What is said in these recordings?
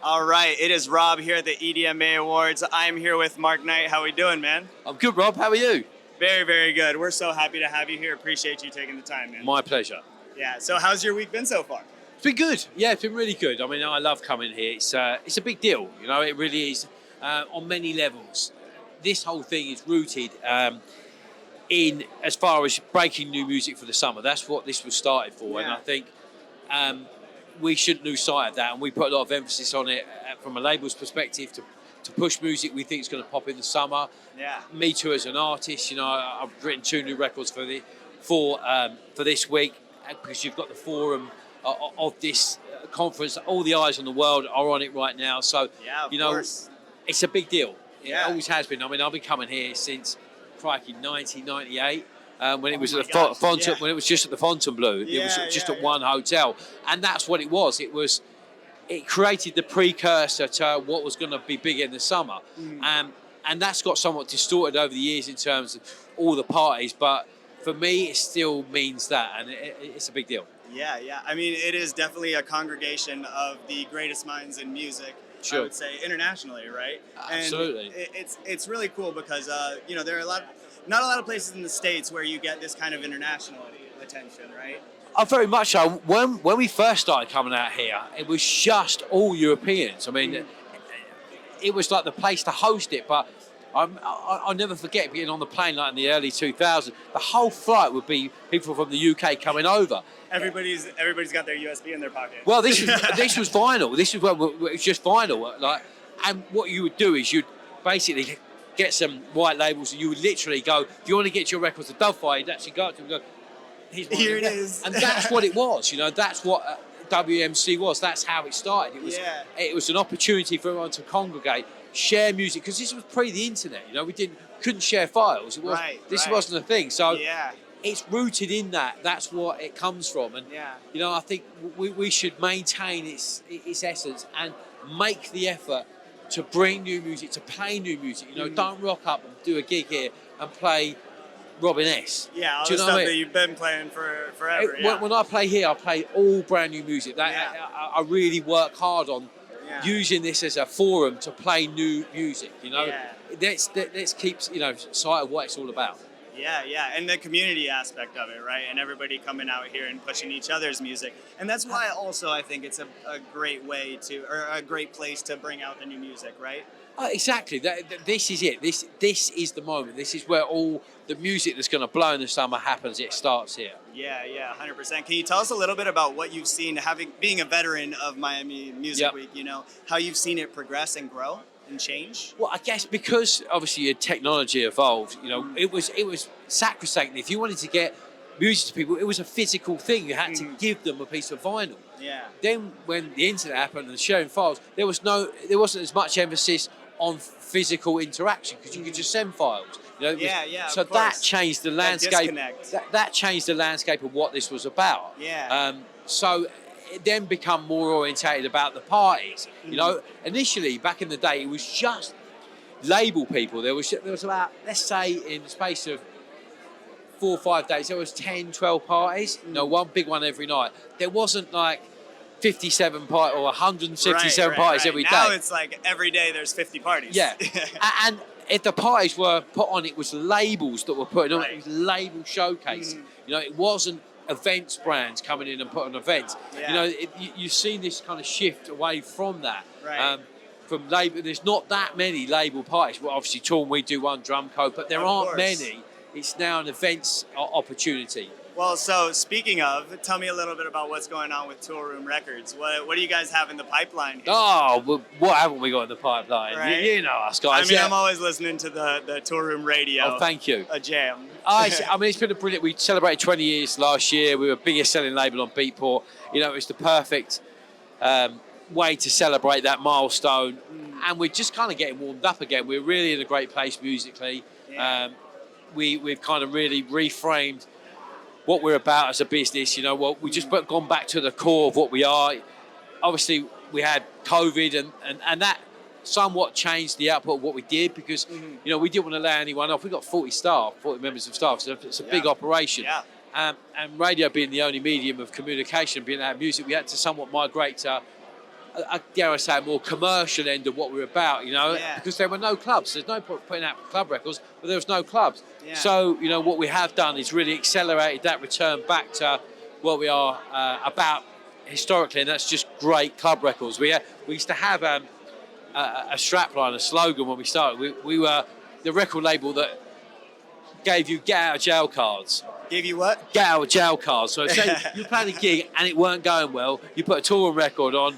All right, it is Rob here at the EDMA Awards. I'm here with Mark Knight. How we doing, man? I'm good, Rob. How are you? Very, very good. We're so happy to have you here. Appreciate you taking the time, man. My pleasure. Yeah, so how's your week been so far? It's been good. Yeah, it's been really good. I mean, I love coming here. It's a big deal. You know, it really is on many levels. This whole thing is rooted in as far as breaking new music for the summer. That's what this was started for, and I think we shouldn't lose sight of that. And we put a lot of emphasis on it from a label's perspective to push music we think is going to pop in the summer. Yeah. Me too, as an artist, you know, I've written 2 new records for this week because you've got the forum of this conference. All the eyes on the world are on it right now. So, you know, it's a big deal. It always has been. I mean, I've been coming here since, crikey, 1998. When it was at the when it was just at the Fontainebleau, it was just at one hotel, and that's what it was. It created the precursor to what was going to be big in the summer, and that's got somewhat distorted over the years in terms of all the parties. But for me, it still means that, and it's a big deal. Yeah, yeah. I mean, it is definitely a congregation of the greatest minds in music. Sure. I would say internationally, right? Absolutely. And it's really cool because you know, there are not a lot of places in the States where you get this kind of international attention, right? Oh, very much so. When we first started coming out here, it was just all Europeans. I mean, it was like the place to host it. But I'll never forget being on the plane like in the early 2000s. The whole flight would be people from the UK coming over. Everybody's got their USB in their pocket. Well, this was vinyl. This was it was just vinyl. Like, and what you would do is you'd basically get some white labels, and you would literally go, if you want to get your records to Downpipe, you'd actually go up to them and go, here it is. And that's what it was. You know, that's what WMC was. That's how it started. It was an opportunity for everyone to congregate, share music, because this was pre the internet. You know, we couldn't share files. This wasn't a thing. So it's rooted in that. That's what it comes from. And you know, I think we should maintain its essence and make the effort to bring new music, to play new music. You know, don't rock up and do a gig here and play Robin S. Yeah, all the stuff that you've been playing for forever. When I play here, I play all brand new music. I really work hard on using this as a forum to play new music. You know, let's keep sight of what it's all about. Yeah, yeah, and the community aspect of it, right? And everybody coming out here and pushing each other's music. And that's why also I think it's a great way or a great place to bring out the new music, right? Exactly. This is it. This is the moment. This is where all the music that's going to blow in the summer happens. It starts here. Yeah, 100%. Can you tell us a little bit about what you've seen, being a veteran of Miami Music Week, you know, how you've seen it progress and grow and change? Well, I guess because obviously your technology evolved, you know, it was sacrosanct. If you wanted to get music to people, it was a physical thing. You had to give them a piece of vinyl. Yeah. Then when the internet happened and sharing files, there wasn't as much emphasis on physical interaction because you could just send files. You know, so that changed the landscape. That changed the landscape of what this was about. Yeah. So it then become more orientated about the parties. You know, initially back in the day, it was just label people. There was about, let's say, in the space of 4 or 5 days, there was 10, 12 parties. You know, one big one every night. There wasn't like 57 parties or 157 parties every day. Now it's like every day there's 50 parties. Yeah. And if the parties were put on, it was labels that were put on. It was label showcase. You know, it wasn't events brands coming in and putting events. You know, you've seen this kind of shift away from that. From label, there's not that many label parties. Well, obviously, Toolroom, we do one, drum code, but there aren't many. It's now an events opportunity. Well, so speaking of, tell me a little bit about what's going on with Toolroom Records. What do you guys have in the pipeline here? Oh, well, what haven't we got in the pipeline? Right? You know us guys. I mean, I'm always listening to the Toolroom radio. Oh, thank you. A jam. I mean, it's been a brilliant. We celebrated 20 years last year. We were the biggest selling label on Beatport. You know, it was the perfect way to celebrate that milestone. And we're just kind of getting warmed up again. We're really in a great place musically. Yeah. We've kind of really reframed what we're about as a business. You know, we just gone back to the core of what we are. Obviously, we had COVID and that somewhat changed the output of what we did because, you know, we didn't want to lay anyone off. We've got 40 members of staff, so it's a big operation. Yeah. And radio being the only medium of communication, being out of music, we had to somewhat migrate to dare I say, a more commercial end of what we're about, you know, because there were no clubs. There's no point putting out club records, but there was no clubs. Yeah. So, you know, what we have done is really accelerated that return back to what we are about historically, and that's just great club records. We used to have a strapline, a slogan when we started. We were the record label that gave you get out of jail cards. Gave you what? Get out of jail cards. So say you played a gig and it weren't going well, you put a Toolroom record on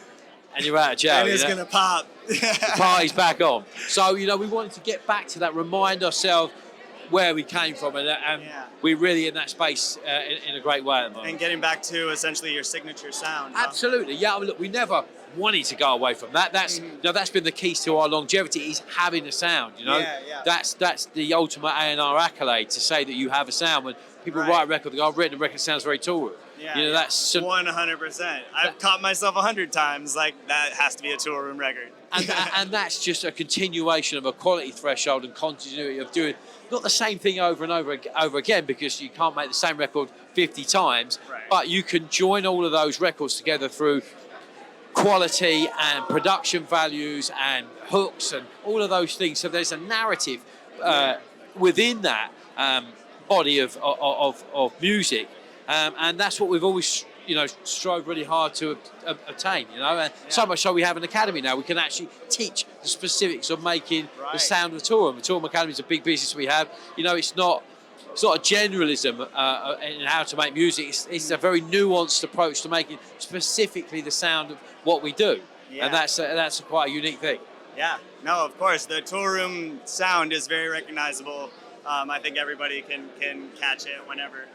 and you're out of jail. And it's going to pop. The party's back on. So, you know, we wanted to get back to that, remind ourselves where we came from, and we're really in that space in a great way at the moment. And getting back to essentially your signature sound. Absolutely, yeah. I mean, look, we never wanted to go away from that. That's you know, that's been the keys to our longevity, is having a sound. You know, that's the ultimate A&R accolade, to say that you have a sound. When people write a record, they go, "I've written a record that sounds very Toolroom." Yeah, you know, that's 100%. I've caught myself 100 times like that has to be a Toolroom record. and that's just a continuation of a quality threshold and continuity of doing not the same thing over and over again, because you can't make the same record 50 times, but you can join all of those records together through quality and production values and hooks and all of those things. So there's a narrative within that body of music, and that's what we've always, you know, strove really hard to obtain, you know, and so much so we have an academy now. We can actually teach the specifics of making the sound of the Toolroom. The Toolroom Academy is a big business we have. You know, it's not a generalism in how to make music. It's a very nuanced approach to making specifically the sound of what we do, and that's quite a unique thing. Yeah, no, of course. The Toolroom sound is very recognizable. I think everybody can catch it whenever.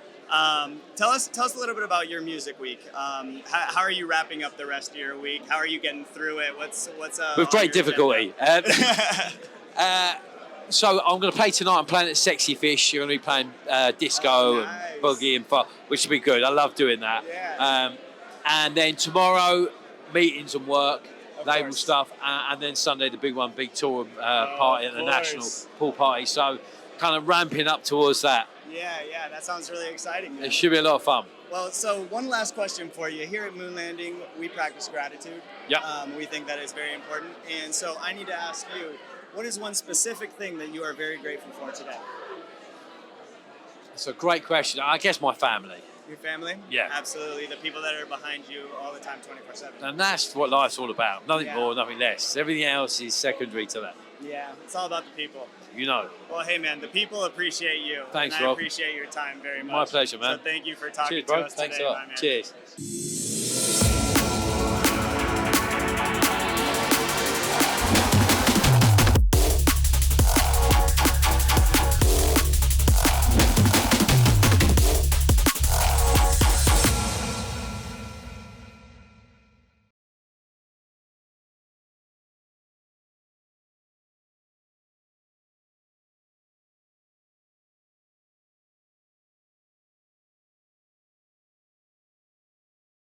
Tell us a little bit about your music week. How are you wrapping up the rest of your week? How are you getting through it? What's with great difficulty. So I'm going to play tonight. I'm playing at Sexy Fish. You're going to be playing disco and boogie and funk, which will be good. I love doing that. Yeah. And then tomorrow, meetings and work, label stuff, and then Sunday the big one, big tour party at the National Pool Party. So kind of ramping up towards that. Yeah, that sounds really exciting, man. It should be a lot of fun. Well, so one last question for you. Here at Lvnding, we practice gratitude. Yeah. We think that is very important. And so I need to ask you, what is one specific thing that you are very grateful for today? It's a great question. I guess my family. Your family? Yeah. Absolutely. The people that are behind you all the time, 24/7. And that's what life's all about. Nothing more, nothing less. Everything else is secondary to that. Yeah, it's all about the people. You know. Well, hey, man, the people appreciate you. Thanks, and I Rob. appreciate your time very much. My pleasure, man. So thank you for talking Cheers, bro. to us Thanks today, a lot. my man. Cheers.